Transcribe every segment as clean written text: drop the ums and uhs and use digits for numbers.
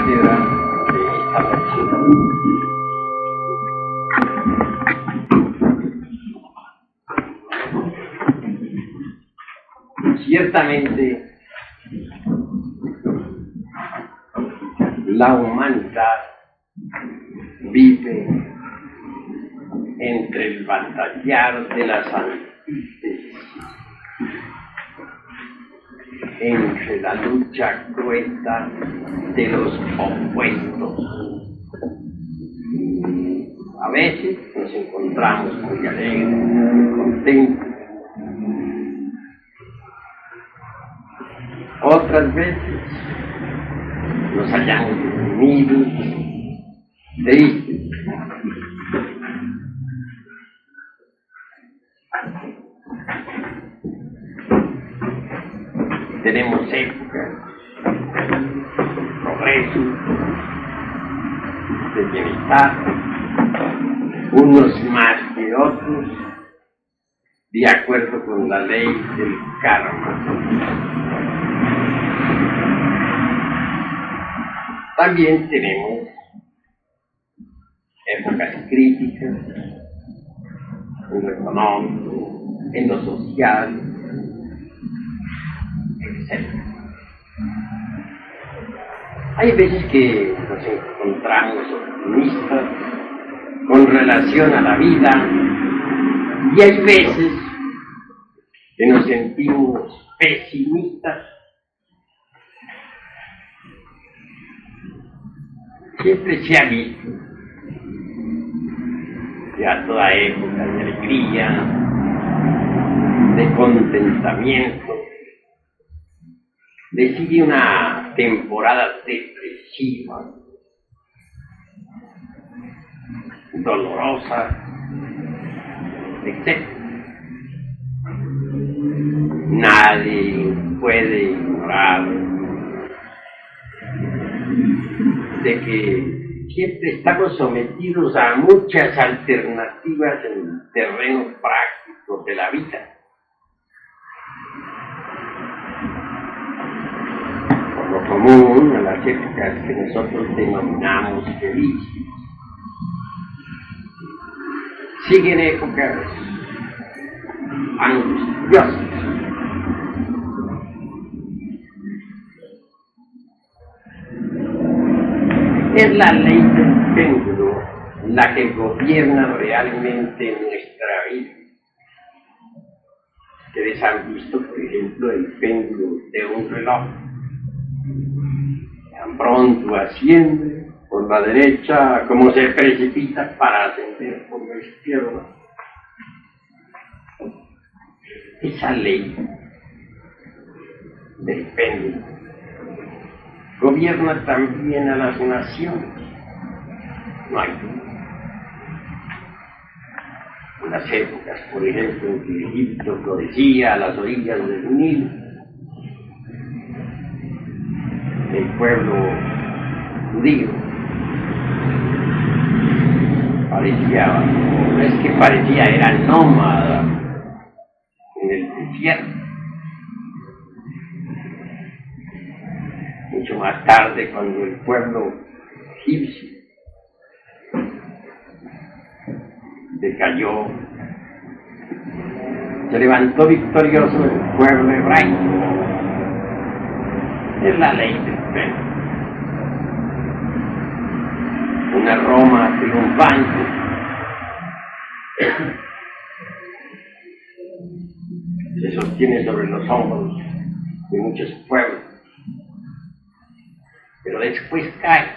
cátedra de esta lección. Ciertamente, la humanidad vive entre el batallar de las antítesis, entre la lucha cruenta de los opuestos. A veces nos encontramos muy alegres, muy contentos. Otras veces nos hallamos deprimidos, tristes. Tenemos épocas de progreso, de bienestar, unos más que otros, de acuerdo con la ley del karma. También tenemos épocas críticas en lo económico, en lo social, etc. Hay veces que nos encontramos optimistas con relación a la vida y hay veces que nos sentimos pesimistas. Siempre se ha visto que a toda época de alegría, de contentamiento, le sigue una temporada depresiva, dolorosa, etc. Nadie puede ignorar de que siempre estamos sometidos a muchas alternativas en el terreno práctico de la vida. Por lo común, a las épocas que nosotros denominamos felices, siguen épocas angustiosas. Es la ley del péndulo la que gobierna realmente nuestra vida. Ustedes han visto, por ejemplo, el péndulo de un reloj. Tan pronto asciende por la derecha como se precipita para ascender por la izquierda. Esa ley del péndulo gobierna también a las naciones. No hay duda. En las épocas, por ejemplo, en que Egipto florecía a las orillas del Nilo, el pueblo judío parecía, no es que parecía, era nómada en el desierto. Mucho más tarde, cuando el pueblo egipcio decayó, se levantó victorioso el pueblo hebraico. Es la ley del péndulo. Una Roma triunfante se sostiene sobre los hombros de muchos pueblos, pero después cae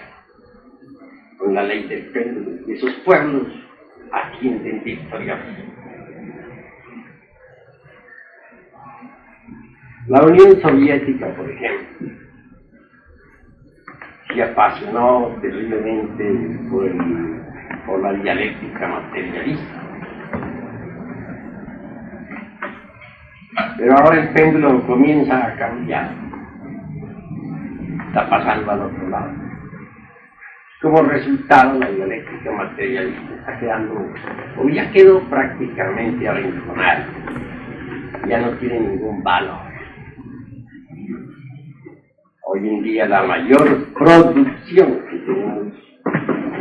con la ley del péndulo y esos pueblos ascienden victoriosos. La Unión Soviética, por ejemplo, se apasionó terriblemente por la dialéctica materialista. Pero ahora el péndulo comienza a cambiar. Está pasando al otro lado. Como resultado, la dialéctica materialista está quedando, o ya quedó prácticamente arrinconada. Ya no tiene ningún valor. Hoy en día la mayor producción que tenemos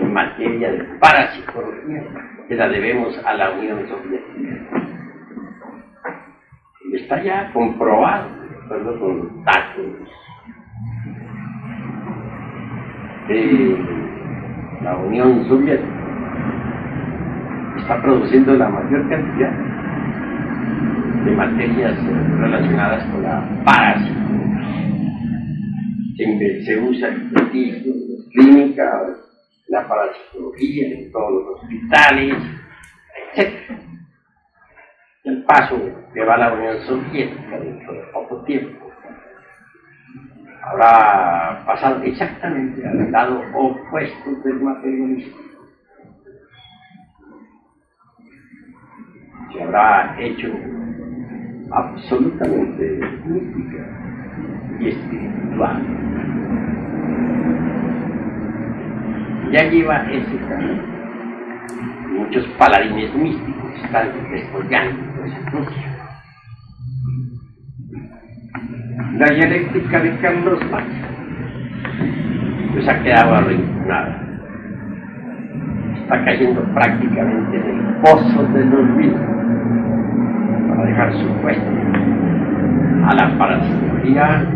en materia de parapsicología se la debemos a la Unión Soviética. Y está ya comprobado, de acuerdo con datos de la Unión Soviética, está produciendo la mayor cantidad de materias relacionadas con la parapsicología. Se usa en las clínicas, la parapsicología en todos los hospitales, etc. El paso que va a la Unión Soviética dentro de poco tiempo habrá pasado exactamente al lado opuesto del materialismo. Se habrá hecho absolutamente mística y espiritual. Ya lleva ese camino. Muchos paladines místicos están desarrollando ese proceso. La dialéctica de Carlos Marx pues ha quedado arrinconada. Está cayendo prácticamente en el pozo del olvido para dejar su puesto a la parapsicología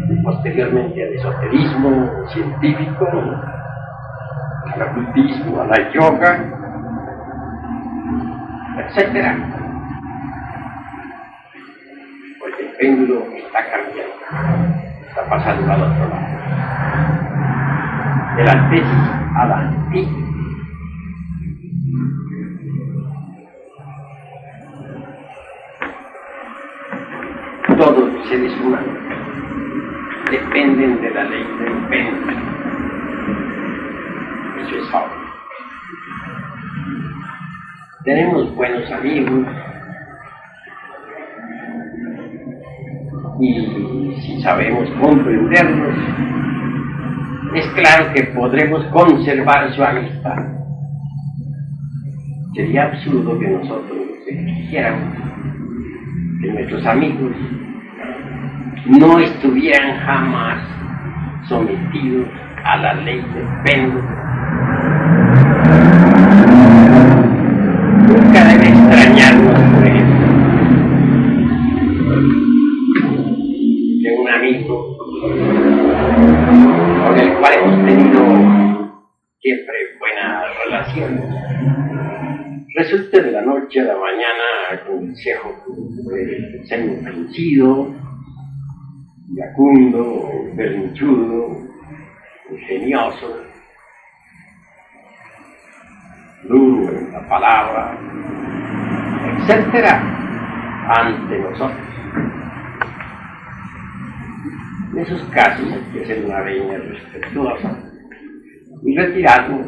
y posteriormente al esoterismo científico, al ocultismo, a la yoga, etc. Pues el péndulo está cambiando, está pasando al otro lado, de la tesis a la antítesis. Todos los seres humanos dependen de la ley del péndulo. Eso es obvio. Tenemos buenos amigos y si sabemos comprenderlos, es claro que podremos conservar su amistad. Sería absurdo que nosotros exigiéramos que nuestros amigos no estuvieran jamás sometidos a la ley del péndulo. Nunca debe extrañarnos, por ejemplo, que un amigo con el cual hemos tenido siempre buenas relaciones resulte de la noche a la mañana con el cejo semi-fruncido, iracundo, berrinchudo, ingenioso, duro en la palabra, etcétera, ante nosotros. En esos casos hay que hacer una veña respetuosa y retirarnos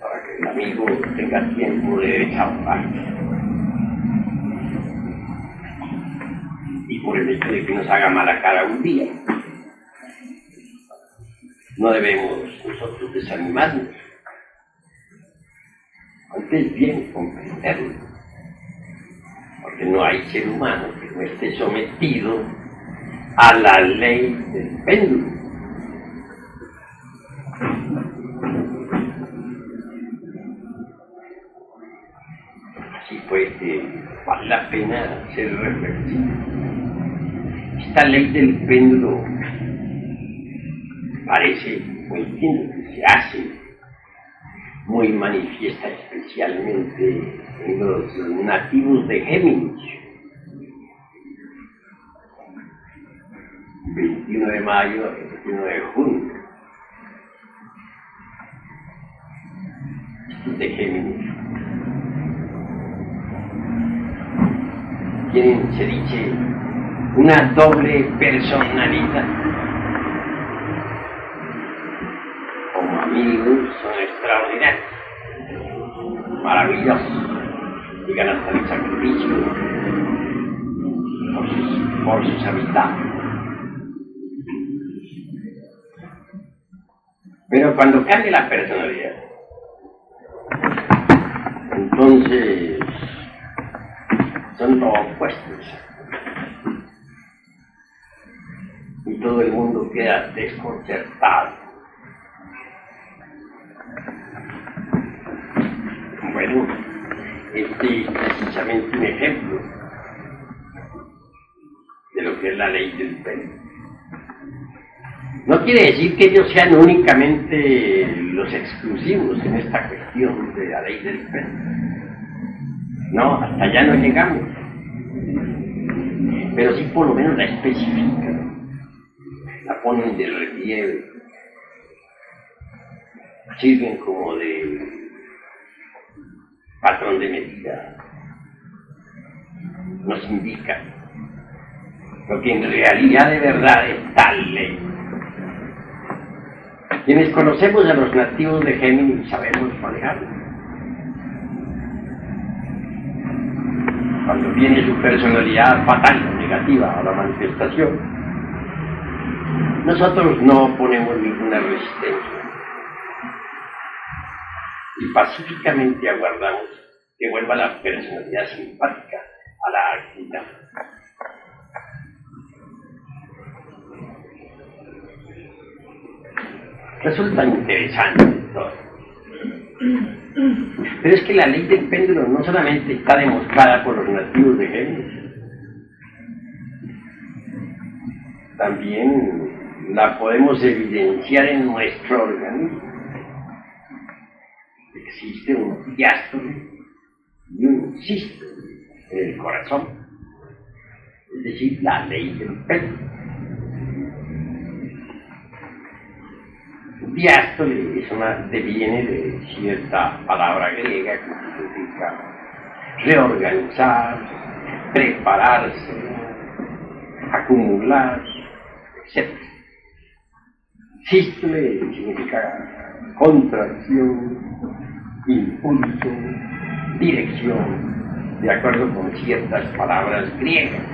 para que el amigo tenga tiempo de desahogarse. Y por el hecho de que nos haga mala cara un día, no debemos nosotros desanimarnos. Antes bien comprenderlo, porque no hay ser humano que no esté sometido a la ley del péndulo. Así pues que vale la pena ser reflexivo. Esta ley del péndulo parece muy bien que se hace muy manifiesta especialmente en los nativos de Géminis. 21 de mayo, 21 de junio. De Géminis. Tienen, se dice, una doble personalidad. Como amigos son extraordinarios, maravillosos, llegan hasta el sacrificio por sus amistades. Pero cuando cambia la personalidad, entonces son los opuestos. y todo el mundo queda desconcertado. Bueno, este es precisamente un ejemplo de lo que es la ley del pelo. No quiere decir que ellos sean únicamente los exclusivos en esta cuestión de la ley del pelo. No, hasta allá no llegamos. Pero sí por lo menos la especifican, la ponen de relieve, sirven como de patrón de medida, nos indican lo que en realidad de verdad es tal ley. Quienes conocemos a los nativos de Géminis sabemos manejarlo. Cuando viene su personalidad fatal, negativa a la manifestación, nosotros no ponemos ninguna resistencia y pacíficamente aguardamos que vuelva la personalidad simpática a la actividad. Resulta interesante todo. Pero es que la ley del péndulo no solamente está demostrada por los nativos de Géminis, también la podemos evidenciar en nuestro organismo. Existe un diástole y un sístole en el corazón, es decir, la ley del péndulo. Diástole deviene de cierta palabra griega que significa reorganizar, prepararse, acumular, etc. Sístole significa contracción, impulso, dirección, de acuerdo con ciertas palabras griegas.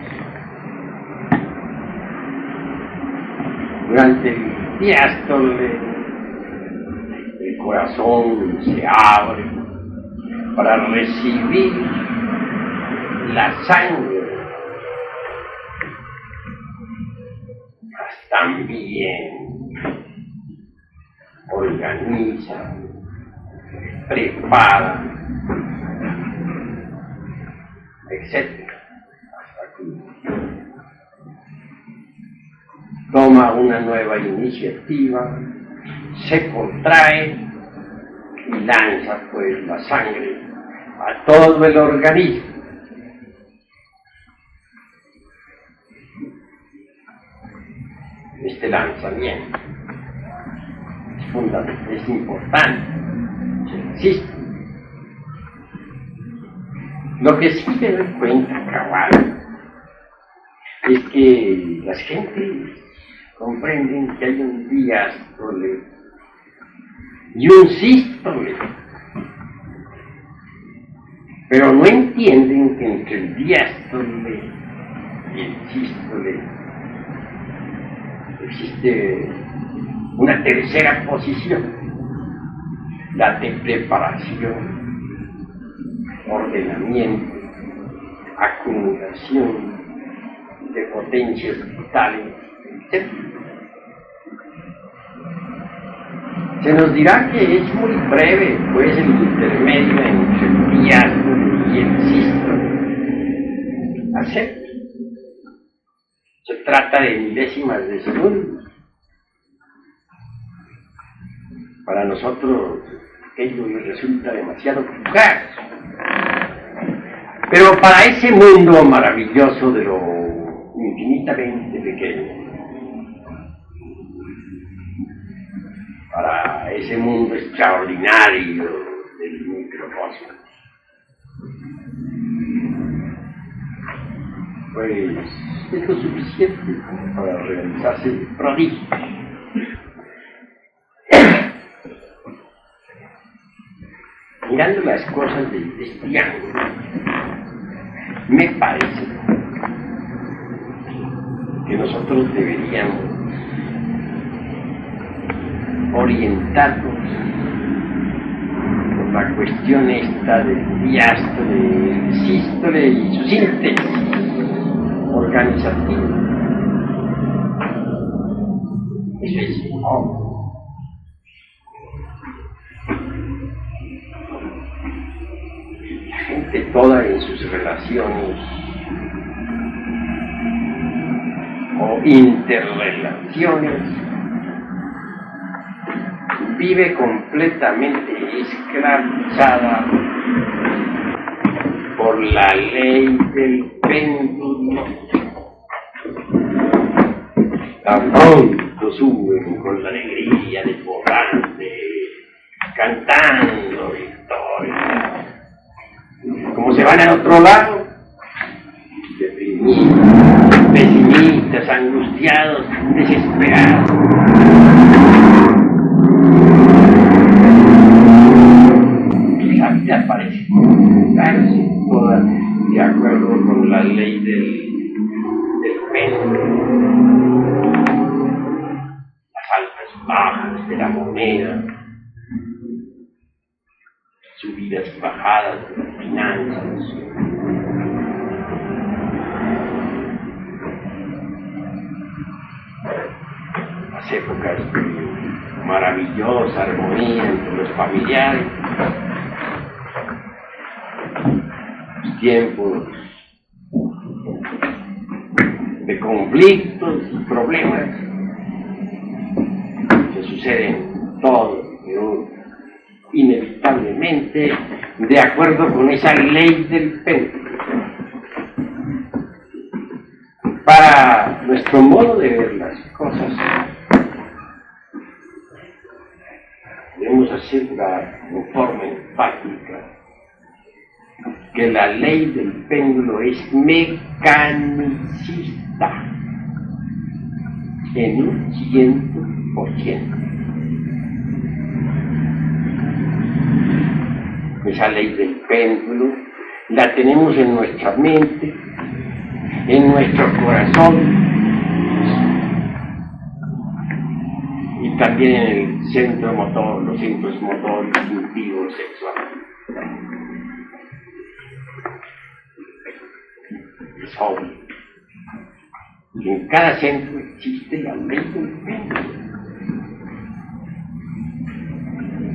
Durante el diástole, el corazón se abre para recibir la sangre. También organiza, prepara, etc. Hasta que toma una nueva iniciativa, se contrae y lanza pues la sangre a todo el organismo. Este lanzamiento es fundamental, es importante, existe. Lo que sí me doy cuenta, cabal, es que las gentes comprenden que hay un diástole y un sístole, pero no entienden que entre el diástole y el sístole existe una tercera posición, la de preparación, ordenamiento, acumulación de potencias vitales, etc. Se nos dirá que es muy breve, pues, el intermedio entre el diástole y el sístole. Acepto. Se trata de milésimas de segundo. Para nosotros aquello nos resulta demasiado fugaz. Pero para ese mundo maravilloso de lo infinitamente pequeño, para ese mundo extraordinario del microcosmos, pues es lo suficiente para realizarse prodigios. Mirando las cosas desde este ángulo, me parece que nosotros deberíamos orientarnos por la cuestión esta del diástole, del sístole y su síntesis organizativa. ese hombre. La gente toda en sus relaciones o interrelaciones vive completamente esclavizada por la ley del péndulo. Tan pronto suben con la alegría desbordante, cantando victoria. Como se van al otro lado, deprimidos, pesimistas, angustiados, desesperados. La vida parece comportarse toda de acuerdo con la ley del péndulo. Las altas bajas de la moneda, subidas y bajadas de las finanzas, las épocas de maravillosa armonía entre los familiares, los tiempos de conflictos y problemas que suceden todos, inevitablemente de acuerdo con esa ley del péndulo. Para nuestro modo de ver las cosas, debemos asegurar en forma enfática que la ley del péndulo es mecanicista en un 100%. Esa ley del péndulo la tenemos en nuestra mente, en nuestro corazón y también en el centro motor, los centros motor, instintivo, sexual. Es obvio que en cada centro existe la ley del péndulo.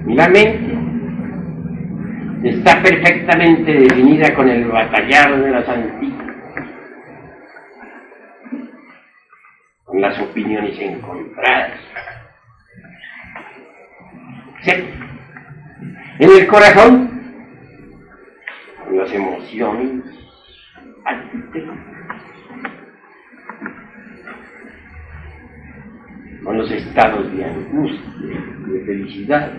Y la mente está perfectamente definida con el batallar de las antiguas, con las opiniones encontradas, etc. En el corazón, con las emociones antítesis, con los estados de angustia, de felicidad,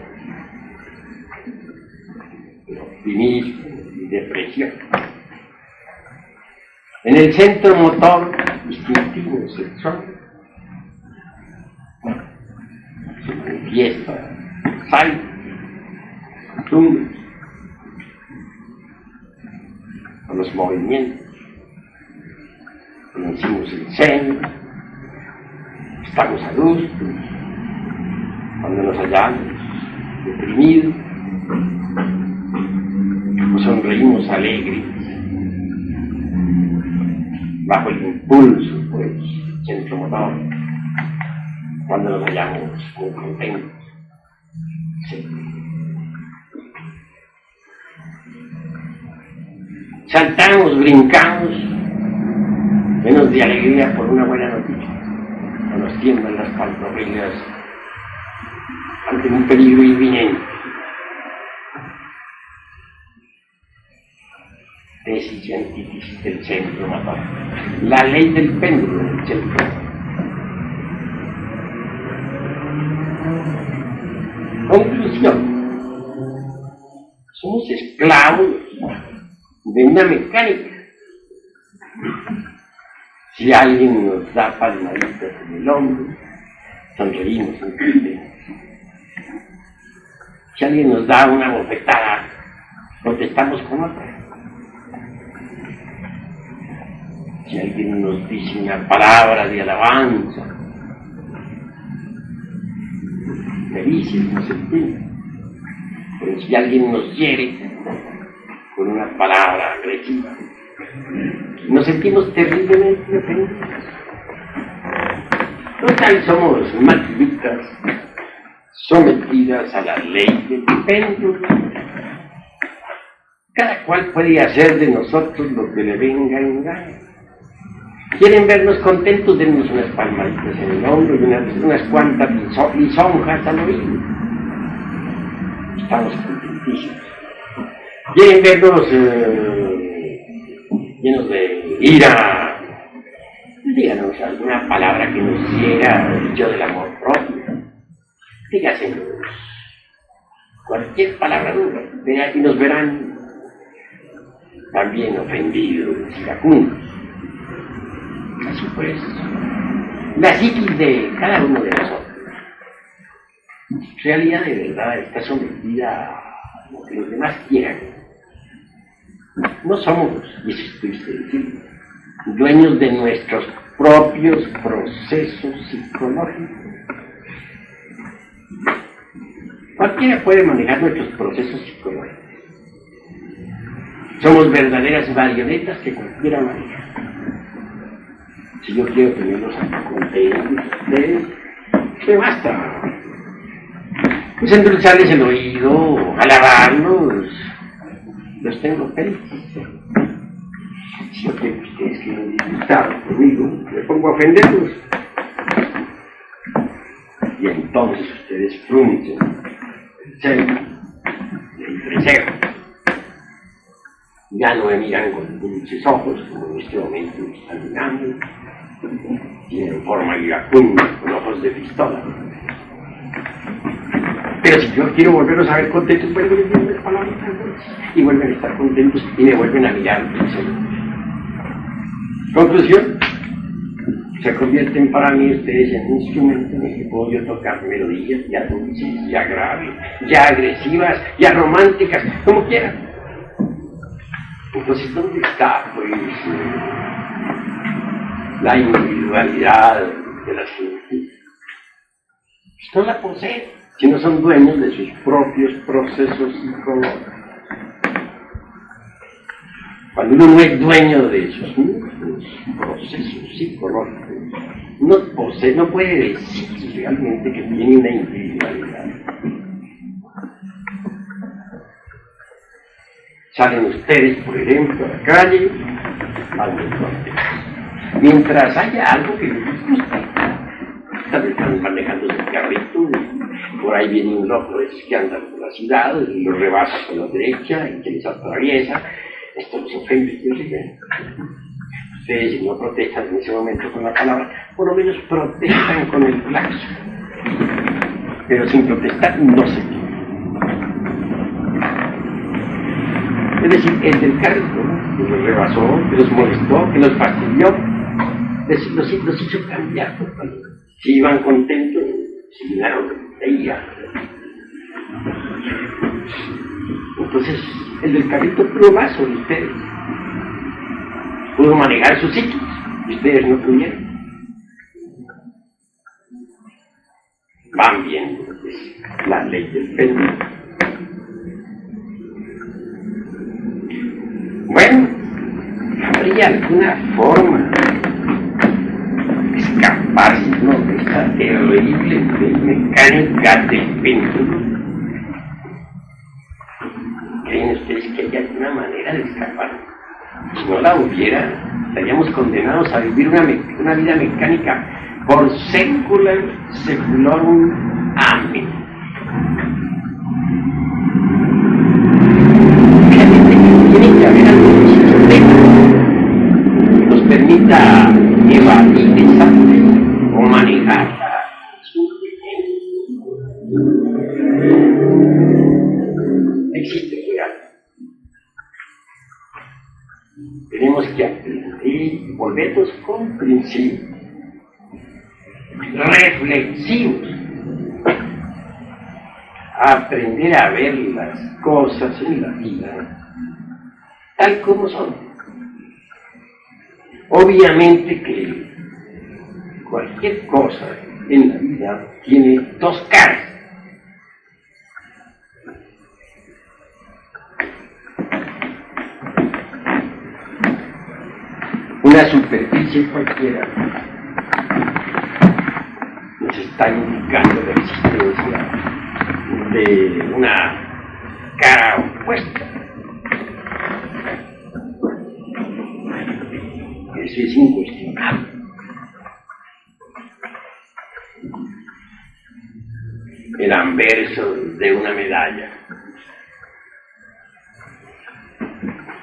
de optimismo y depresión. En el centro motor instintivo sexual se manifiesta sangre, costumbres, con los movimientos, conocimos el seno, estamos a gusto, cuando nos hallamos deprimidos, o sonreímos alegres, bajo el impulso, pues, centro motor, cuando nos hallamos muy contentos. Sí. Saltamos, brincamos, llenos de alegría por una buena noticia, o nos tiemblan las pantorrillas ante un peligro inminente. Tesis y antítesis del centro motor. La ley del péndulo del centro. Conclusión. Somos esclavos de una mecánica. Si alguien nos da palmaditas en el hombro, sonreímos, entendemos. Si alguien nos da una bofetada, protestamos con otra. Si alguien nos dice una palabra de alabanza, felices nos sentimos. Pero si alguien nos hiere con una palabra agresiva, nos sentimos terriblemente ofendidos. Total, somos maquinitas sometidas a la ley del péndulo. Cada cual puede hacer de nosotros lo que le venga en gana. Quieren vernos contentos, dennos unas palmaditas en el hombro y unas cuantas lisonjas al oído. Estamos contentísimos. Quieren vernos llenos de ira. Díganos alguna palabra que nos hiera el dicho del amor propio. Dígasenos cualquier palabra dura, y nos verán también ofendidos, iracundos. Así pues, la psiquis de cada uno de nosotros, en realidad de verdad, está sometida a lo que los demás quieran. No somos, y eso es triste decir, dueños de nuestros propios procesos psicológicos. Cualquiera puede manejar nuestros procesos psicológicos. Somos verdaderas marionetas que cualquiera maneja. Si yo quiero tenerlos contentos, ustedes, me basta. Pues endulzarles el oído, alabarlos, los tengo felices. Si yo quiero que ustedes queden disgustados conmigo, me pongo a ofenderlos. Y entonces ustedes fruncen el ceño y el entrecejo. Ya no me miran con dulces ojos como en este momento me están mirando. Tienen forma iracunda, con ojos de pistola. Pero si yo quiero volverlos a ver contentos, vuelven a decir las palabras y vuelven a estar contentos y me vuelven a mirar. Conclusión, se convierten para mí ustedes en un instrumento en el que puedo yo tocar melodías ya dulces, ya graves, ya agresivas, ya románticas, como quieran. Entonces, ¿dónde está, pues, la individualidad de la gente? No la poseen, si no son dueños de sus propios procesos psicológicos. Cuando uno no es dueño de sus mismos procesos psicológicos, no puede decir realmente que tiene una individualidad. Salen ustedes, por ejemplo, a la calle, van muy contentos. Mientras haya algo que les gusta, están manejando su carrito, por ahí viene un loco que anda por la ciudad, y los rebasa por la derecha, y que les atraviesa. Esto los ofende, ustedes si no protestan en ese momento con la palabra, por lo menos protestan con el claxon. Pero sin protestar no se quiere. Es decir, el del carrito, que los rebasó, que los molestó, que los fastidió, los hizo cambiar totalmente. Si iban contentos, se llenaron de ira. Entonces, el del carrito pudo más sobre ustedes. Pudo manejar sus psiquis, y ustedes no pudieron. Van viendo la ley del péndulo. Bueno, habría alguna forma de escaparse, ¿no?, de esta terrible mecánica del péndulo. ¿Creen ustedes que hay alguna manera de escapar? Si no la hubiera, estaríamos condenados a vivir una vida mecánica por seculorum amén. Tiene que haber algo que nos permita evadir esa o manejarla. Existe algo. Tenemos que aprender y volvernos comprensivos, reflexivos, aprender a ver las cosas en la vida tal como son. Obviamente que cualquier cosa en la vida tiene dos caras. Una superficie cualquiera nos está indicando la existencia de una cara opuesta. Eso es incuestionable. El anverso de una medalla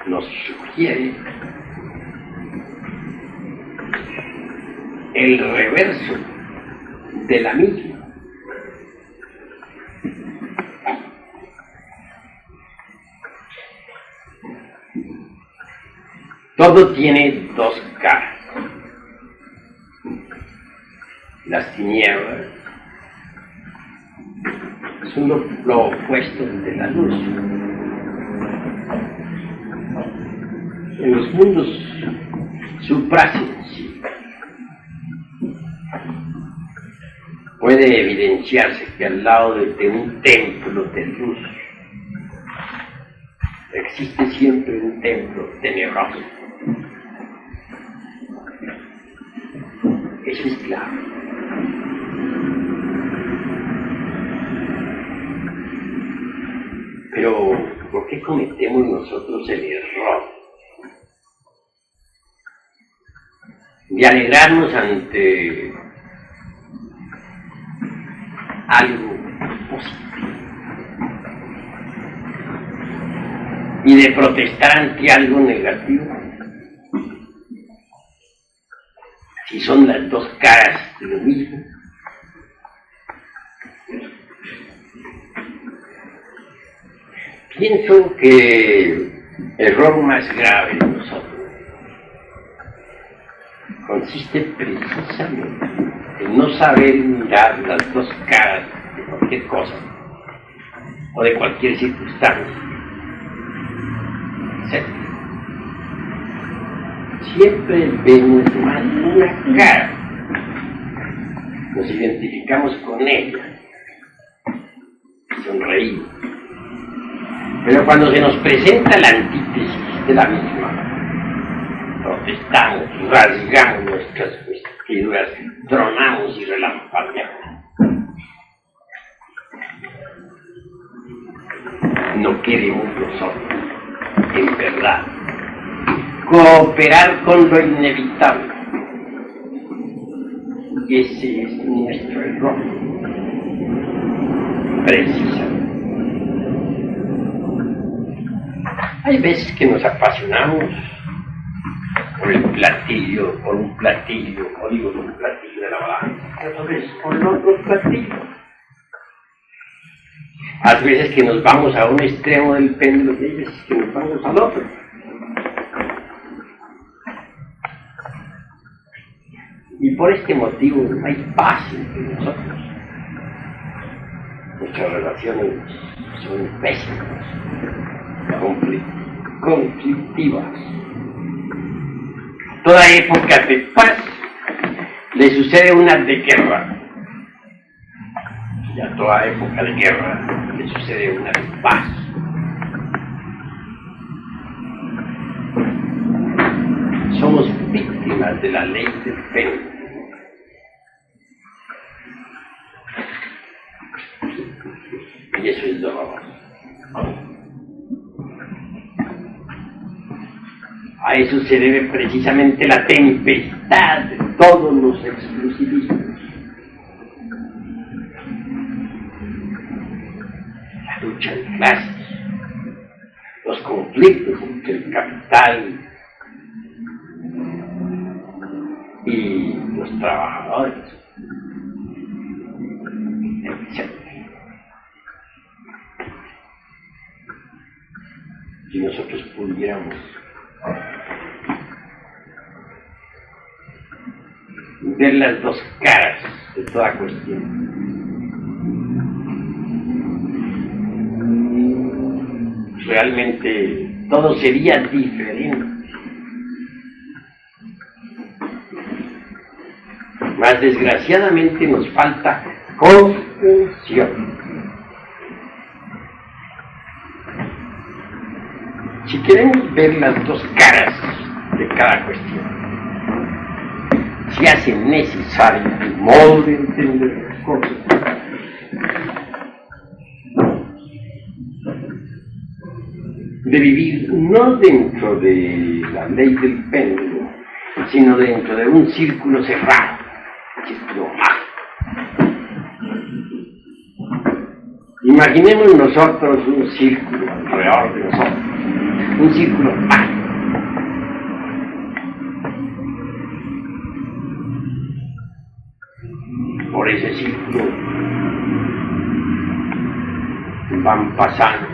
nos sugiere el reverso de la misma. Todo tiene dos caras. Las tinieblas son lo opuesto de la luz. En los mundos suprasensibles puede evidenciarse que al lado de un templo de luz existe siempre un templo tenebroso. Eso es claro. Pero, ¿por qué cometemos nosotros el error de alegrarnos ante algo positivo y de protestar ante algo negativo? Si son las dos caras de lo mismo. Pienso que el error más grave de nosotros consiste precisamente en no saber mirar las dos caras de cualquier cosa o de cualquier circunstancia. Siempre vemos más una cara, nos identificamos con ella, sonreímos. Pero cuando se nos presenta la antítesis de la misma, protestamos, rasgamos nuestras vestiduras, tronamos y relampagueamos. No queremos nosotros, en verdad, cooperar con lo inevitable. Y ese es nuestro error. Precisamente. Hay veces que nos apasionamos por el platillo, por un platillo, o digo por un platillo de la balanza, otras veces por el otro platillo. Hay veces que nos vamos a un extremo del péndulo y hay veces que nos vamos al otro. Y por este motivo no hay paz entre nosotros. Nuestras relaciones son pésimas, conflictivas. Toda época de paz le sucede una de guerra. Y a toda época de guerra le sucede una de paz. Somos víctimas de la ley del péndulo. Y eso es doloroso. A eso se debe precisamente la tempestad de todos los exclusivismos. La lucha de clases, los conflictos entre el capital y los trabajadores, etc. Si nosotros pudiéramos ver las dos caras de toda cuestión, realmente todo sería diferente. Mas desgraciadamente nos falta comprensión. Si queremos ver las dos caras de cada cuestión, se hace necesario el modo de entender las cosas. De vivir no dentro de la ley del péndulo, sino dentro de un círculo cerrado, un círculo mágico. Imaginemos nosotros un círculo alrededor de nosotros, un círculo mágico. Por ese círculo van pasando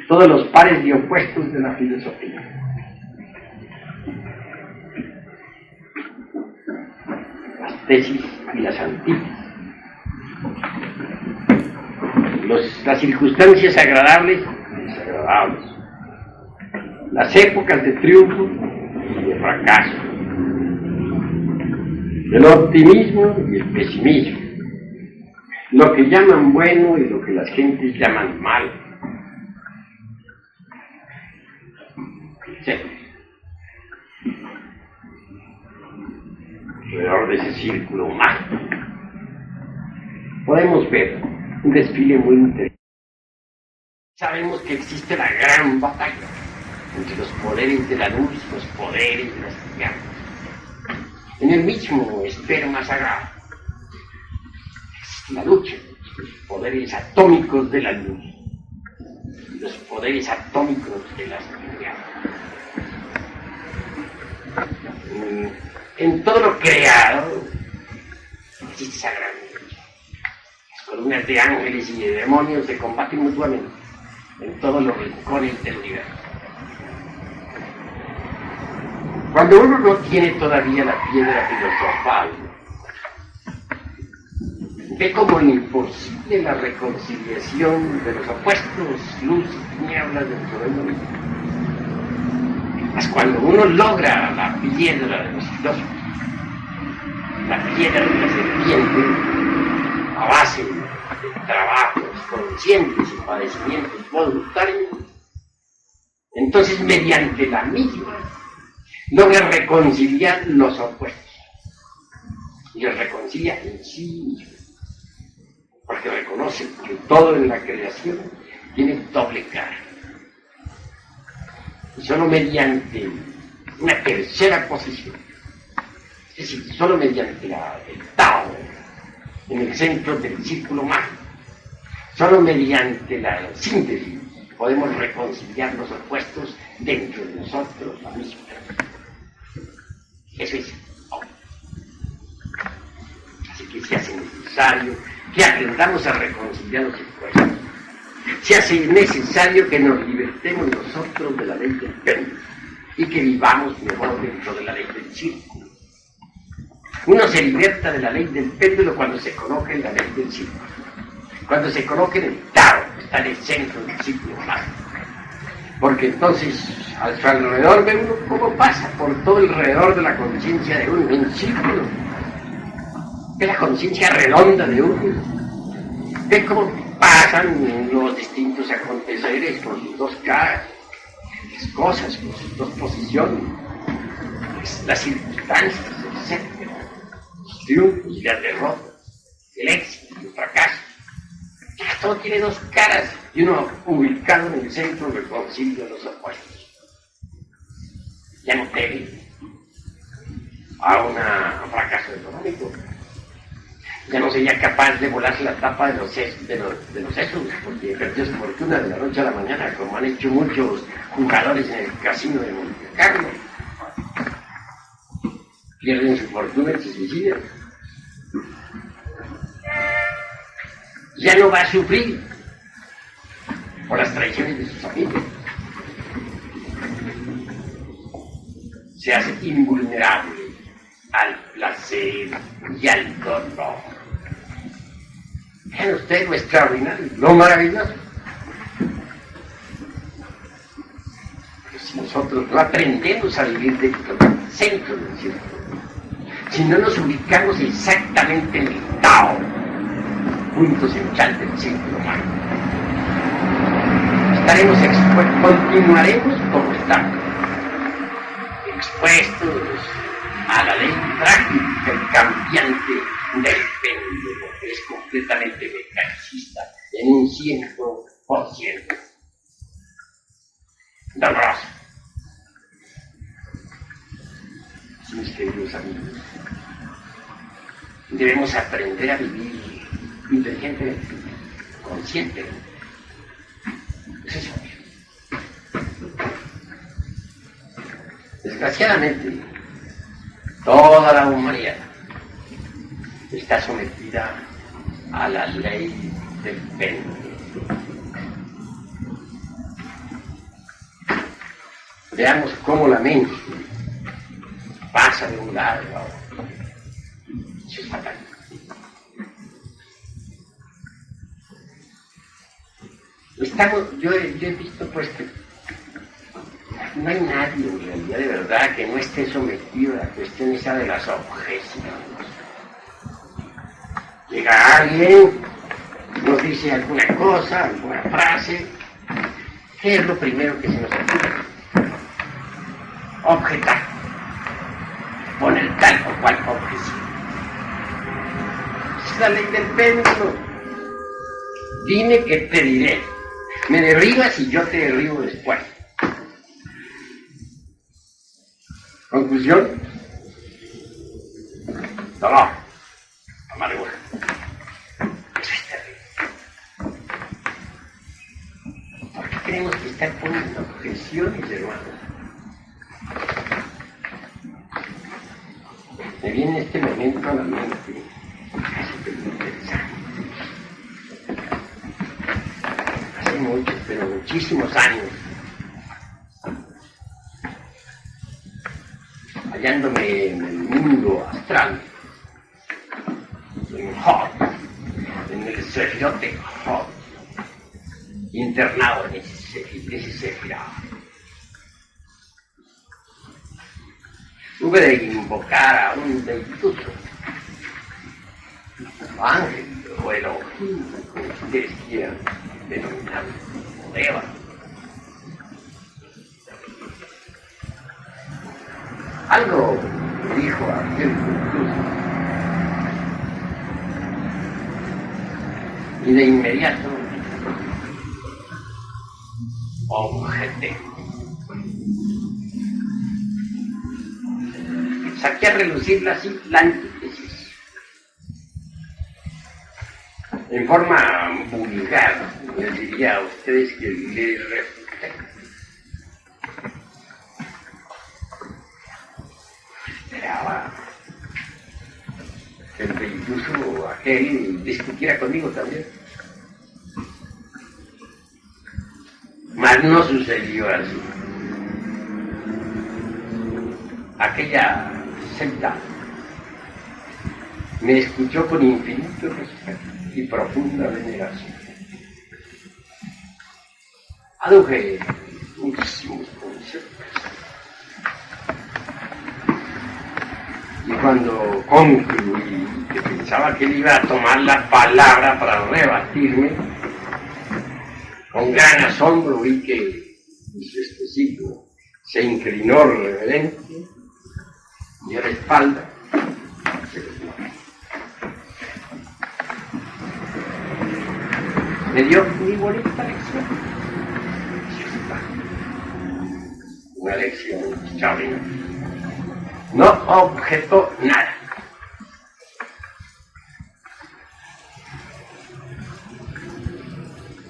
todos los pares de opuestos de la filosofía. Las tesis y las antítesis. Las circunstancias agradables y desagradables. Las épocas de triunfo y de fracaso. El optimismo y el pesimismo. Lo que llaman bueno y lo que las gentes llaman mal. Sí. Alrededor de ese círculo mágico podemos ver un desfile muy interesante. Sabemos que existe la gran batalla entre los poderes de la luz y los poderes de las tinieblas. En el mismo esperma sagrado existe la lucha entre los poderes atómicos de la luz y los poderes atómicos de las tinieblas. En todo lo creado existe esa gran lucha. Las columnas de ángeles y de demonios se combaten mutuamente en todos los rincones del universo. Cuando uno no tiene todavía la piedra filosofal, ve como imposible la reconciliación de los opuestos, luz y tinieblas dentro del mundo. Mas cuando uno logra la piedra de los filósofos, la piedra de la serpiente, a base de trabajos conscientes y padecimientos voluntarios, entonces mediante la misma logra reconciliar los opuestos y los reconcilia en sí mismo, porque reconoce que todo en la creación tiene doble cara. Y solo mediante una tercera posición, es decir, solo mediante el Tao en el centro del círculo mágico, solo mediante la síntesis podemos reconciliar los opuestos dentro de nosotros la misma. Eso es obvio. Así que se hace necesario que aprendamos a reconciliar los opuestos. Se hace necesario que nos libertemos nosotros de la ley del péndulo y que vivamos mejor dentro de la ley del círculo. Uno se liberta de la ley del péndulo cuando se coloca en la ley del círculo, cuando se coloca en el Tao, que está en el centro del círculo mágico. Porque entonces a su alrededor ve uno cómo pasa por todo alrededor de la conciencia de uno, en círculo. Ve la conciencia redonda de uno. Ve cómo pasan los distintos aconteceres con sus dos caras, las cosas con sus dos posiciones, las circunstancias, etc. Los triunfos y las derrotas, el éxito y el fracaso. Todo tiene dos caras y uno ubicado en el centro reconcilia los opuestos. Ya no teme a un fracaso económico. Ya no sería capaz de volarse la tapa de los sesos, porque perdió su fortuna de la noche a la mañana, como han hecho muchos jugadores en el casino de Monte Carlo. Pierden su fortuna y se suicidan. Ya no va a sufrir por las traiciones de sus amigos. Se hace invulnerable al placer y al dolor. Vean ustedes lo extraordinario, lo maravilloso. Pero si nosotros no aprendemos a vivir dentro del centro del círculo, si no nos ubicamos exactamente en el Tao, punto central del círculo humano, estaremos expuestos, continuaremos como estamos, expuestos a la ley práctica y cambiante del péndulo, que es completamente mecanicista en un 100%. Doloroso. Mis queridos amigos, debemos aprender a vivir inteligentemente, conscientemente. Eso es obvio. Desgraciadamente, toda la humanidad está sometida a la ley del péndulo. Veamos cómo la mente pasa de un lado a otro. Eso es fatal. Yo he visto pues que no hay nadie en realidad de verdad que no esté sometido a la cuestión esa de las objeciones. Llega alguien, nos dice alguna cosa, alguna frase, ¿qué es lo primero que se nos ocurre? Objetar. Poner tal o cual objeción. Es la ley del péndulo. Dime que te diré. Me derribas y yo te derribo después. Conclusión. Dolor. Amargura. Eso es terrible. ¿Por qué tenemos que estar poniendo objeciones, hermanos? Me viene este momento a la mente, casi que muy interesante. Hace muchos, pero muchísimos años, hallándome en el mundo astral, en Hod, en el Sefirot Hod, internado en ese Sefirot. Tuve de invocar a un deituso, ángel o Elohim, como ustedes quieran denominar, o Eva. Algo dijo aquel deituso, y de inmediato objeté. Saqué a relucir la antítesis. En forma vulgar, les diría a ustedes que les refuté. Esperaba que el deituso aquel discutiera conmigo también. Mas no sucedió así. Aquella secta me escuchó con infinito respeto y profunda veneración. Aduje muchísimos conceptos. Y cuando concluí que pensaba que él iba a tomar la palabra para rebatirme, con gran asombro vi que mi específico se inclinó reverente, dio la espalda, se desmayó. Me dio muy bonita lección. Una lección extraordinaria. No objetó nada.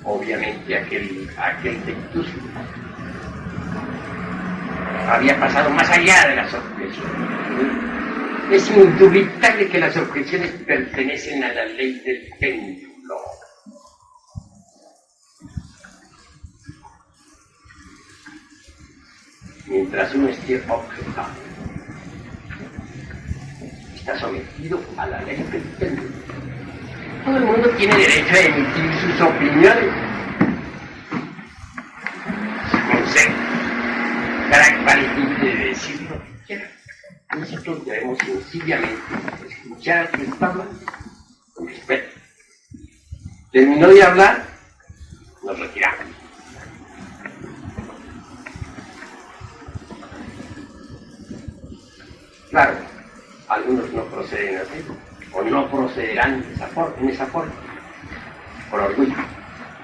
Obviamente aquel deituso había pasado más allá de las objeciones. Es indubitable que las objeciones pertenecen a la ley del péndulo. Mientras uno esté objetado, está sometido a la ley del péndulo. Todo el mundo tiene derecho a emitir sus opiniones, sus consejos. Cada cual tiene de decir lo que quiera. Nosotros debemos sencillamente escuchar que está hablando con respeto. Terminó de hablar, nos retiramos. Claro, algunos no proceden así, o no procederán en esa forma, por orgullo.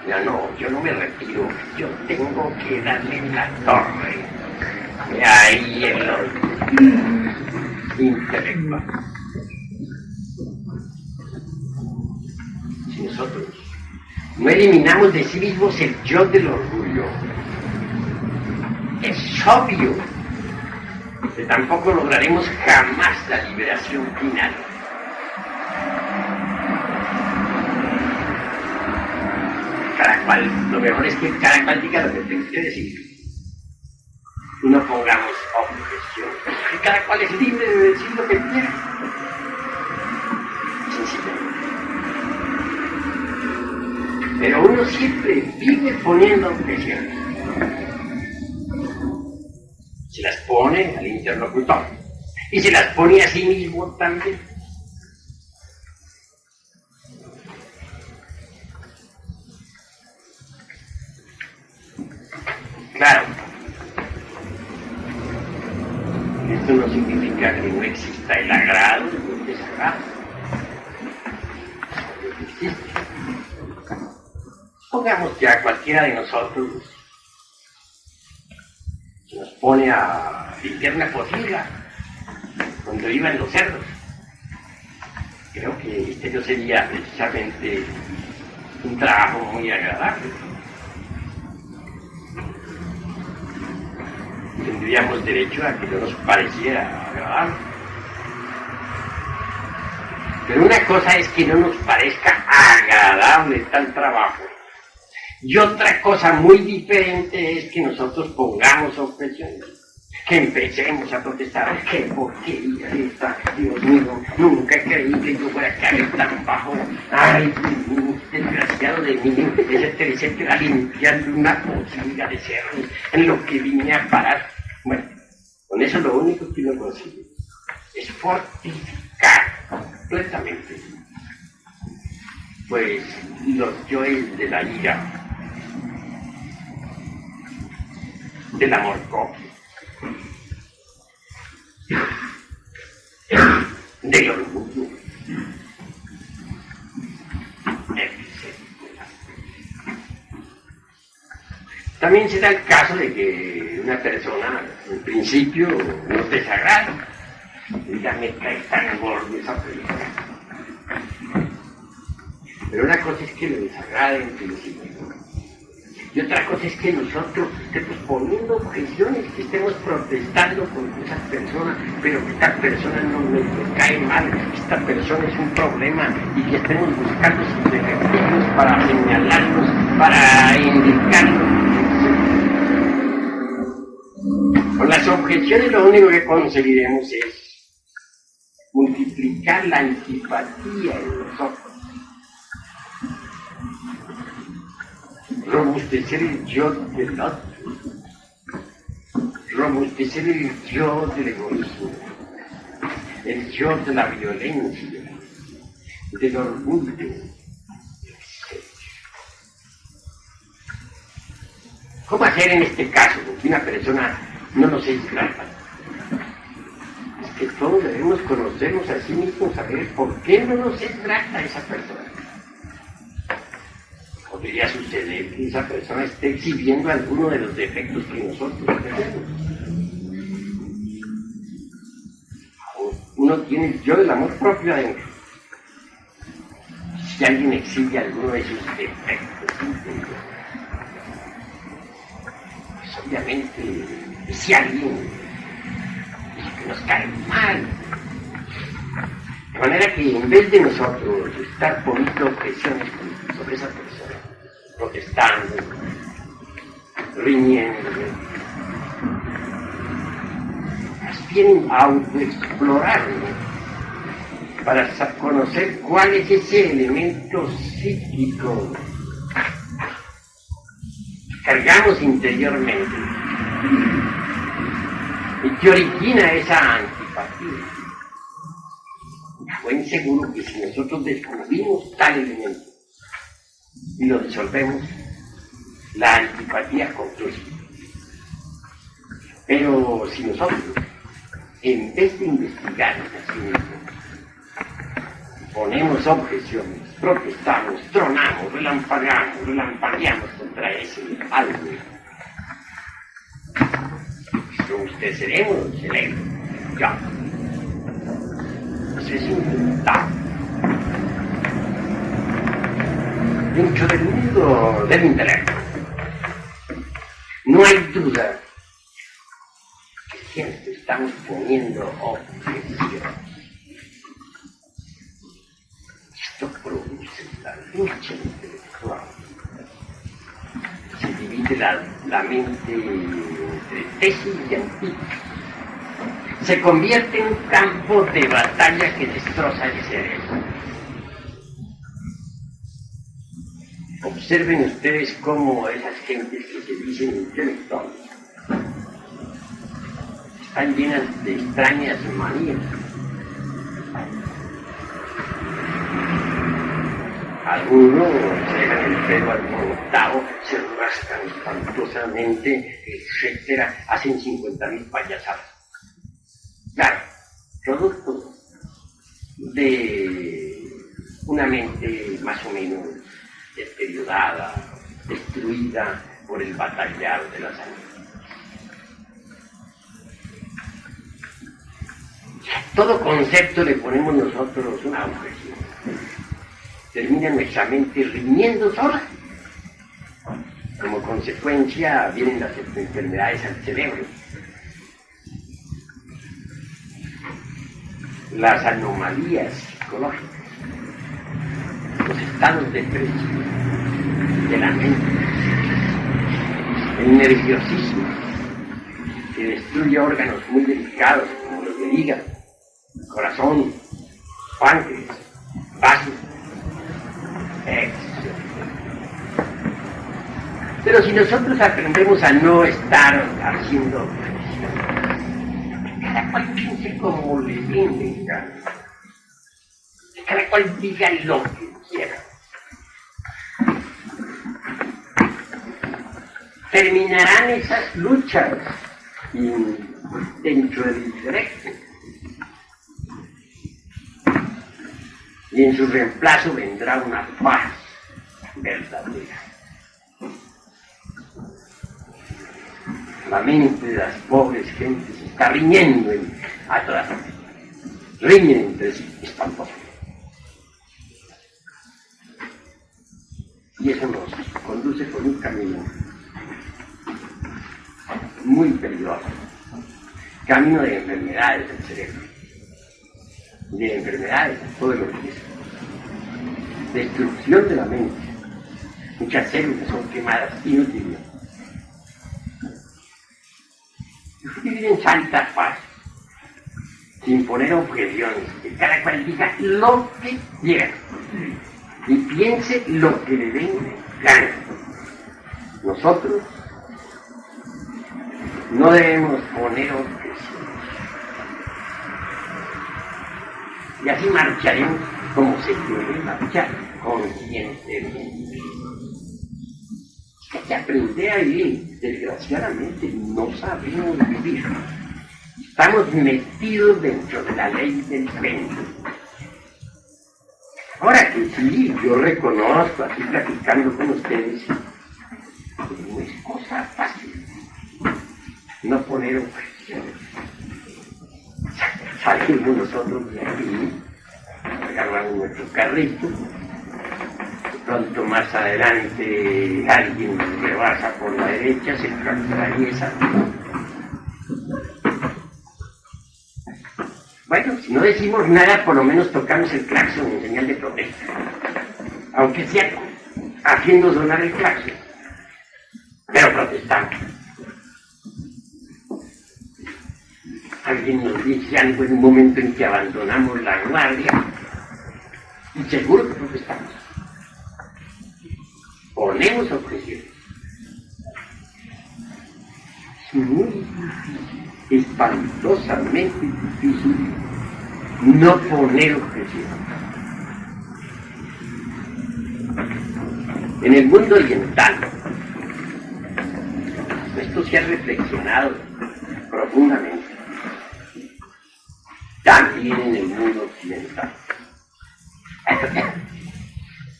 Ya no, yo no me retiro, yo tengo que darle en la torre. Y ahí el orgullo intelectual. Si nosotros no eliminamos de sí mismos el yo del orgullo, es obvio que tampoco lograremos jamás la liberación final. Cada cual, lo mejor es que cada cual diga lo que tenga que decir. Y no pongamos objeción. Y cada cual es libre de decir lo que quiera. Sencillamente. Pero uno siempre vive poniendo objeciones. Se las pone al interlocutor. Y se las pone a sí mismo también. Claro, esto no significa que no exista el agrado o el desagrado. Existe. Pongamos que a cualquiera de nosotros se nos pone a limpiar una cocina cuando iban los cerdos. Creo que este no sería precisamente un trabajo muy agradable. Tendríamos derecho a que no nos pareciera agradable. Pero una cosa es que no nos parezca agradable tal trabajo. Y otra cosa muy diferente es que nosotros pongamos objeciones. Que empecemos a protestar. ¡Qué porquería esta! Dios mío, nunca creí que yo fuera a caer tan bajo. ¡Ay, desgraciado de mí! Etcétera, etcétera, limpiando una cocina de cerdos en lo que vine a parar. Bueno, con eso lo único que uno consigue es fortificar completamente pues los yoes de la ira, del amor propio, del orgullo, etc. También se da el caso de que una persona, en principio, nos desagrada. Ya me cae tan gordo esa persona. Pero una cosa es que le desagrade en principio. Y otra cosa es que nosotros estemos poniendo objeciones, que estemos protestando con esa persona, pero que esta persona no nos cae mal, esta persona es un problema, y que estemos buscando sus defectos para señalarlos, para indicarlos. Con las objeciones lo único que conseguiremos es multiplicar la antipatía en nosotros, robustecer el yo del otro, robustecer el yo del egoísmo, el yo de la violencia, del orgullo, etc. ¿Cómo hacer en este caso que una persona no nos es grata? Es que todos debemos conocernos a sí mismos, saber por qué no nos es grata esa persona. Podría suceder que esa persona esté exhibiendo alguno de los defectos que nosotros tenemos. Uno tiene el yo del amor propio adentro. Si alguien exhibe alguno de sus defectos interiores, pues obviamente, si alguien es que nos cae mal. De manera que en vez de nosotros estar poniendo objeciones sobre esa persona, protestando, riñendo, más bien autoexplorarlo para conocer cuál es ese elemento psíquico que cargamos interiormente y que origina esa antipatía. Buen seguro que si nosotros descubrimos tal elemento y lo disolvemos, la antipatía concluye. Pero si nosotros en vez de investigar en sí mismo, ponemos objeciones, protestamos, tronamos, relampagueamos contra ese algo. ¿Son ustedes seremos? Seremos. Ya. Pues es intentable. Dentro del mundo del intelecto, no hay duda que siempre estamos poniendo objeciones. Esto produce la lucha intelectual. Se divide la mente entre tesis y antítesis. Se convierte en un campo de batalla que destroza el cerebro. Observen ustedes cómo esas gentes que se dicen intelectuales están llenas de extrañas manías. Algunos se dejan el pelo alborotado, se rascan espantosamente, etcétera, hacen 50.000 payasadas. Claro, producto de una mente más o menos deteriorada, destruida por el batallar de la sangre. A todo concepto le ponemos nosotros una objeción. Termina nuestra mente riñendo sola. Como consecuencia vienen las enfermedades al cerebro. Las anomalías psicológicas, los estados depresivos de la mente, el nerviosismo que destruye órganos muy delicados como los del hígado, corazón, páncreas, vasos, etc. Pero si nosotros aprendemos a no estar haciendo cada cual piense como le venga, cada cual diga lo que quiera, terminarán esas luchas dentro del intelecto y en su reemplazo vendrá una paz verdadera. La mente de las pobres gentes está riñendo a todas partes. Riñen entre sí, espantoso. Y eso nos conduce por un camino muy peligroso. Camino de enfermedades del cerebro. De enfermedades de todo el organismo. Destrucción de la mente. Muchas células son quemadas inútilmente. Vivir en santa paz, sin poner objeciones, que cada cual diga lo que quiera y piense lo que le den gana. Nosotros no debemos poner objeciones. Y así marcharemos como se debe marchar, conscientemente. Hay que aprender a vivir. Desgraciadamente no sabemos vivir. Estamos metidos dentro de la ley del péndulo. Ahora que sí, yo reconozco, así platicando con ustedes, que no es cosa fácil no poner objeciones. Salimos nosotros de aquí, agarramos nuestro carrito, pronto más adelante alguien rebasa por la derecha, se atraviesa. Bueno, si no decimos nada, por lo menos tocamos el claxon en señal de protesta, aunque sea haciendo sonar el claxon, pero protestamos. Alguien nos dice algo en un momento en que abandonamos la guardia y seguro que protestamos. Ponemos objeciones. Es muy difícil, espantosamente difícil, no poner objeciones. En el mundo oriental, esto se ha reflexionado profundamente. también en el mundo occidental.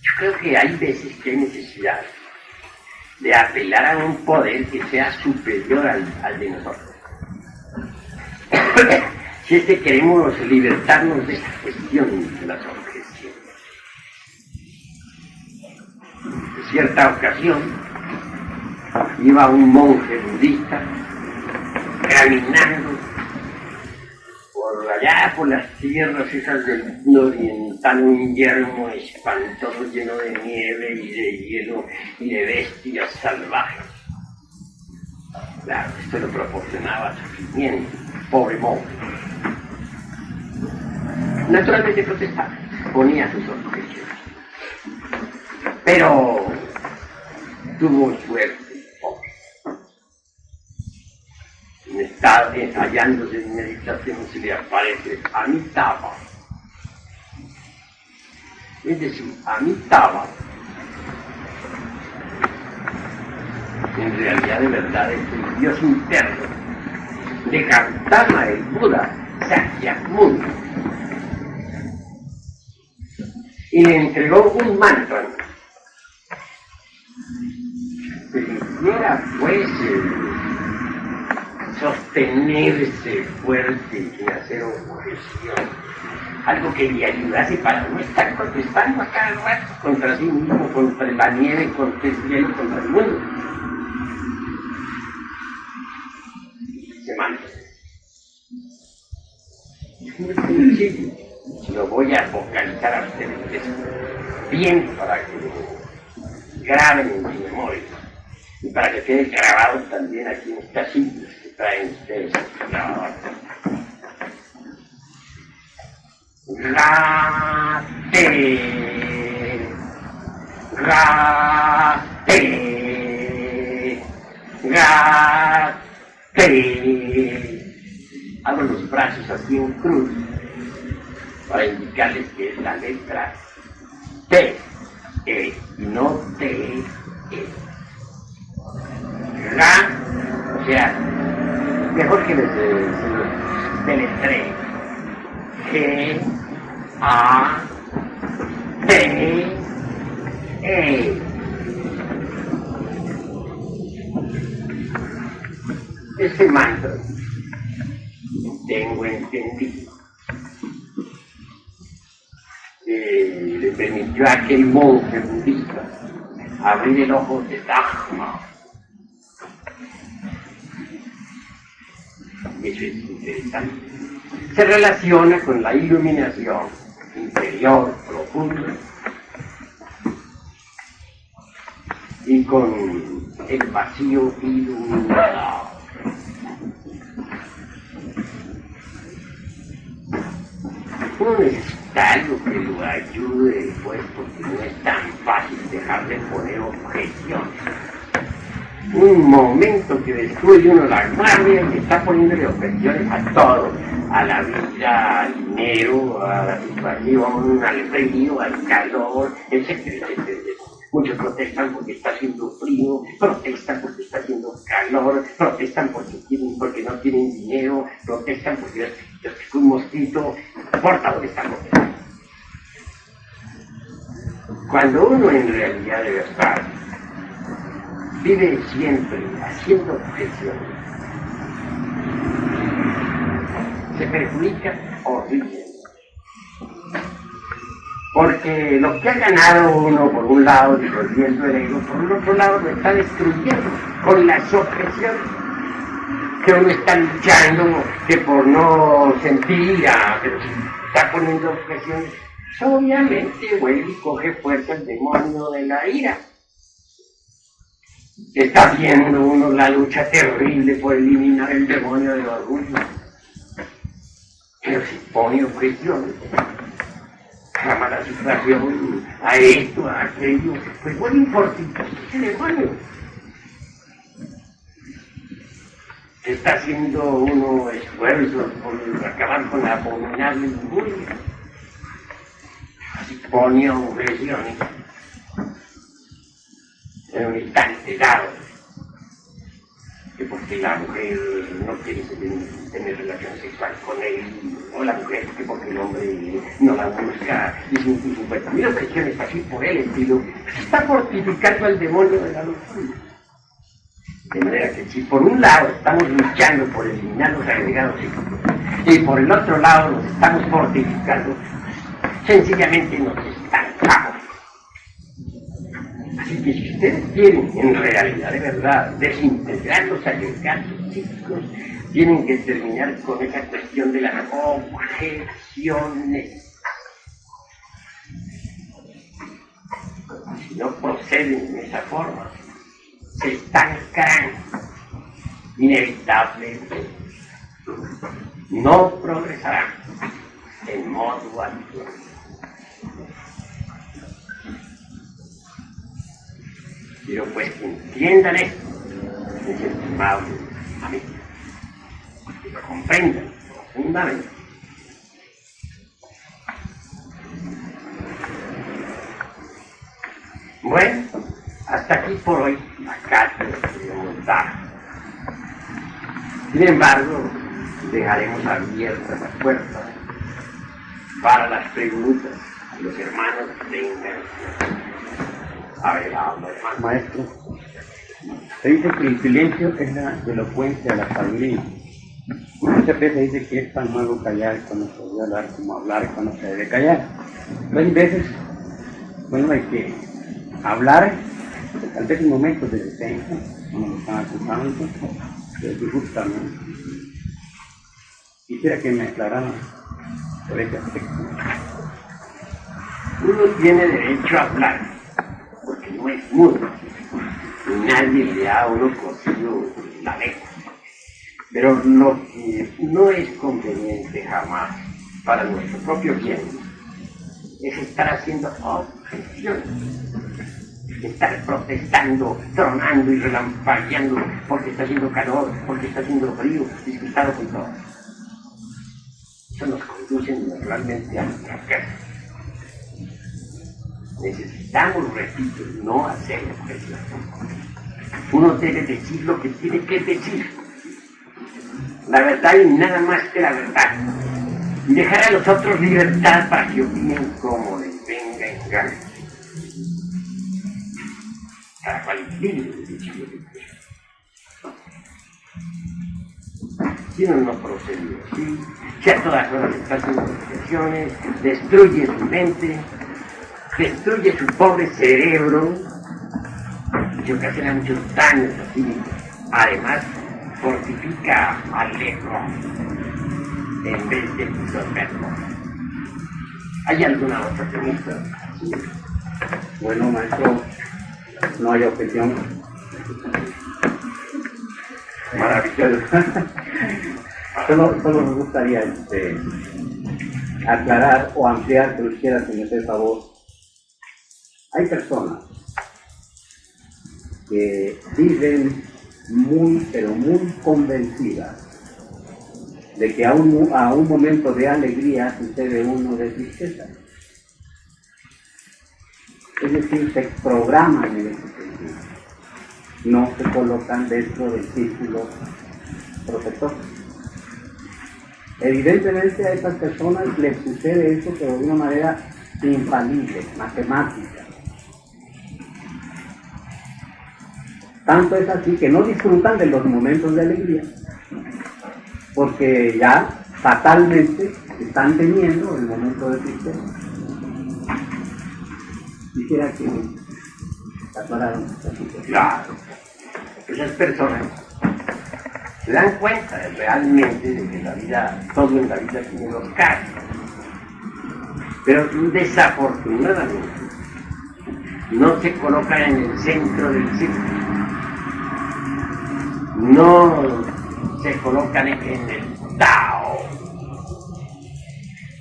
Yo creo que hay veces que hay necesidad de apelar a un poder que sea superior al de nosotros. Si es que queremos libertarnos de esta cuestión de las objeciones. En cierta ocasión iba un monje budista caminando por allá, por las tierras esas del mundo oriental, un invierno espantoso lleno de nieve y de hielo y de bestias salvajes. Claro, esto lo proporcionaba sufrimiento, pobre monje. Naturalmente protestaba, ponía sus objeciones. Pero tuvo suerte, pobre. Está hallándose en meditación, se le aparece Amitabha. Es decir, Amitabha, en realidad de verdad es el Dios interno de Gautama, el Buda, Sakyamuni. Y le entregó un mantra. Que quisiera pues sostenerse fuerte sin hacer objeción. Algo que le ayudase para no estar protestando a cada rato contra sí mismo, contra la nieve, contra el hielo, contra el mundo. Se mantra. Es muy sencillo. Lo voy a vocalizar a ustedes bien para que lo graben en su memoria y para que quede grabado también aquí en estas cintas que traen ustedes grabadores. Hago los brazos así en cruz para indicarles que es la letra T, y no T, E. Ra, o sea, mejor que les deletree. G, A, T, E. Este mantra, tengo entendido, le permitió a aquel monje budista abrir el ojo de Dharma. Y eso es interesante. Se relaciona con la iluminación interior profunda y con el vacío iluminado. Uno necesita algo que lo ayude, pues, porque no es tan fácil dejar de poner objeciones. Un momento que destruye uno la guardia y está poniéndole objeciones a todo, a la vida, al dinero, a la situación, al frío, al calor, etcétera, etcétera. Muchos protestan porque está haciendo frío, protestan porque está haciendo calor, protestan porque no tienen dinero, protestan porque es un mosquito, por todo está protestando. Cuando uno en realidad de verdad vive siempre haciendo objeciones, se perjudica horrible. Porque lo que ha ganado uno por un lado disolviendo el ego, por el otro lado lo está destruyendo con las objeciones. Que uno está luchando, que por no sentir, pero si está poniendo objeciones, obviamente vuelve y coge fuerza el demonio de la ira. Está haciendo uno la lucha terrible por eliminar el demonio del orgullo. Pero si pone objeciones, a mala situación, a esto, a aquello, pues no le importa ese demonio. Está haciendo uno esfuerzos por acabar con la abominable lujuria. Así pone objeciones en un instante dado. que porque la mujer no quiere tener relación sexual con él, o la mujer que porque el hombre no la busca, y 50.000 objeciones así por el estilo, se está fortificando al demonio de la lujuria. De manera que si por un lado estamos luchando por eliminar los agregados psíquicos, y por el otro lado nos estamos fortificando, sencillamente nos estancamos. Así que si ustedes quieren, en realidad, de verdad, desintegrar los agregados psíquicos, tienen que terminar con esa cuestión de las objeciones. Si no proceden de esa forma, se estancarán inevitablemente. No progresarán en modo habitual. Quiero pues que entiendan esto, mis estimados amigos, que lo comprendan profundamente. Bueno, hasta aquí por hoy la cátedra que debemos dar. Sin embargo, dejaremos abiertas las puertas para las preguntas que los hermanos tengan. A ver, habla, hermano. Maestro, se dice que el silencio es la elocuencia de la sabiduría. Muchas veces dice que es tan malo callar cuando se debe hablar como hablar cuando se debe callar. Pero hay veces, bueno, hay que hablar, tal vez en momentos de defensa, cuando nos están acusando, de justamente. Quisiera que me aclararan sobre ese aspecto. Uno tiene derecho a hablar, porque no es mudo. Nadie le ha a uno cosido la lengua. Pero lo que no es conveniente jamás para nuestro propio bien es estar haciendo objeciones, estar protestando, tronando y relampagueando porque está haciendo calor, porque está haciendo frío, disgustado con todo. Eso nos conduce naturalmente a nuestra casa. Necesitamos, repito, no hacer objeciones. Uno debe decir lo que tiene que decir. La verdad y nada más que la verdad. Y dejar a los otros libertad para que opinen como les venga en gana. Cada cual libre de decir lo que quiera. Si uno no procede así, si a todas horas está haciendo objeciones, destruye su mente, destruye su pobre cerebro, y ocasiona muchos daños así. Además, fortifica al ego en vez de disolverlo. ¿Hay alguna otra pregunta? Sí. Bueno, maestro, no hay objeción. Maravilloso. Solo me gustaría aclarar o ampliar, que lo hiciera, si me hace favor. Hay personas que viven muy, pero muy convencidas de que a un momento de alegría sucede uno de tristeza. Es decir, se programan en ese sentido. No se colocan dentro del círculo protector. Evidentemente a estas personas les sucede eso, pero de una manera infalible, matemática. Tanto es así que no disfrutan de los momentos de alegría, porque ya fatalmente están teniendo el momento de tristeza. Quisiera que aclararan esta situación. Claro, esas personas se dan cuenta realmente de que la vida, todo en la vida tiene dos caras. Pero desafortunadamente no se colocan en el centro del círculo. No se colocan en el Tao.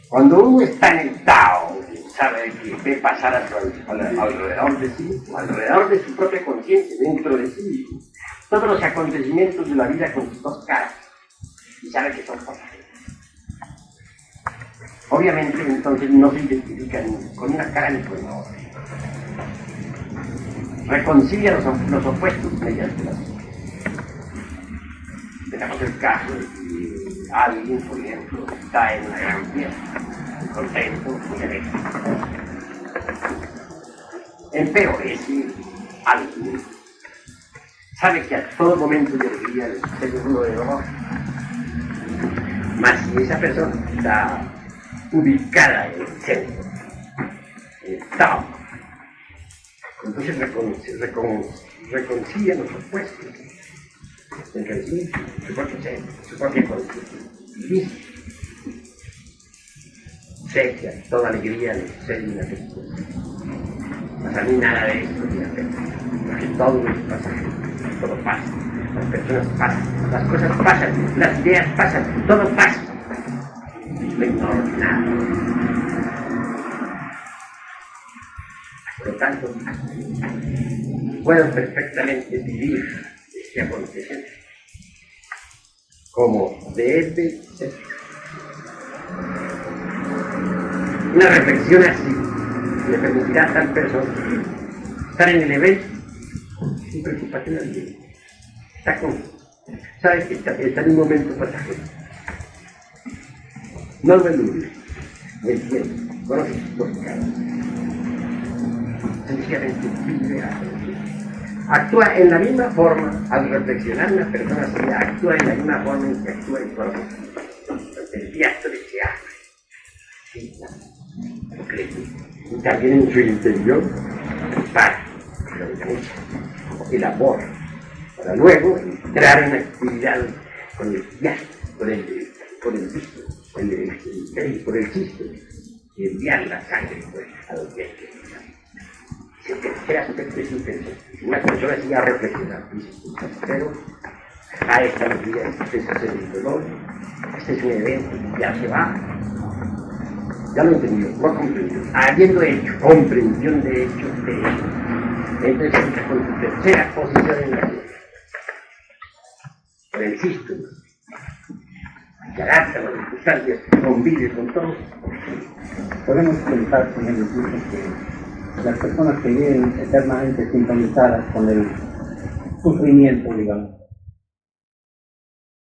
Cuando uno está en el Tao, sabe que ve pasar alrededor de sí, alrededor de su propia conciencia, dentro de sí, todos los acontecimientos de la vida con sus dos caras, y sabe que son pasajeros. Obviamente entonces no se identifican con una cara ni con la otra. Reconcilia los opuestos mediante la vida. Digamos el caso de que alguien, por ejemplo, está en una gran fiesta, muy contento, muy alegre. Empero ese alguien sabe que a todo momento del día le sucede uno de dolor. Mas si esa persona está ubicada en el centro, en el Tao, entonces reconcilia los opuestos entre sí, su propio centro, su propia conciencia. Y sé que a toda alegría le sucede una respuesta. Mas a mí nada de esto me afecta, porque todo es pasajero, todo pasa, las personas pasan, las cosas pasan, las ideas pasan, todo pasa. No ignoro nada. Por lo tanto, puedo perfectamente vivir este acontecimiento como debe ser. Una reflexión así le permitirá a tal persona estar en el evento sin preocupación alguna. Está con, sabe que está en un momento pasajero. No lo elude, me entiende, conoce sus pecados. Sencillamente vive a actúa en la misma forma, al reflexionar una persona así, actúa en la misma forma en que actúa el cuerpo. El teatro se abre. Sí, lo cree. Y también en su interior, para, lo organiza, elabora, para luego entrar en actividad con el teatro, con el visto, por el chiste, y enviar la sangre pues, a los que era aspecto es intenso. Una persona así a reflexionar, pero a esta vida este es el dolor, este es un evento, ya se va, ya lo entendió, lo comprendió, habiendo hecho comprensión de hechos de hecho, entonces está con su tercera posición en la vida, por el sístema, se adapta a las circunstancias, convive con todos. Podemos pensar con el incluso que las personas que viven eternamente sintonizadas con el sufrimiento, digamos,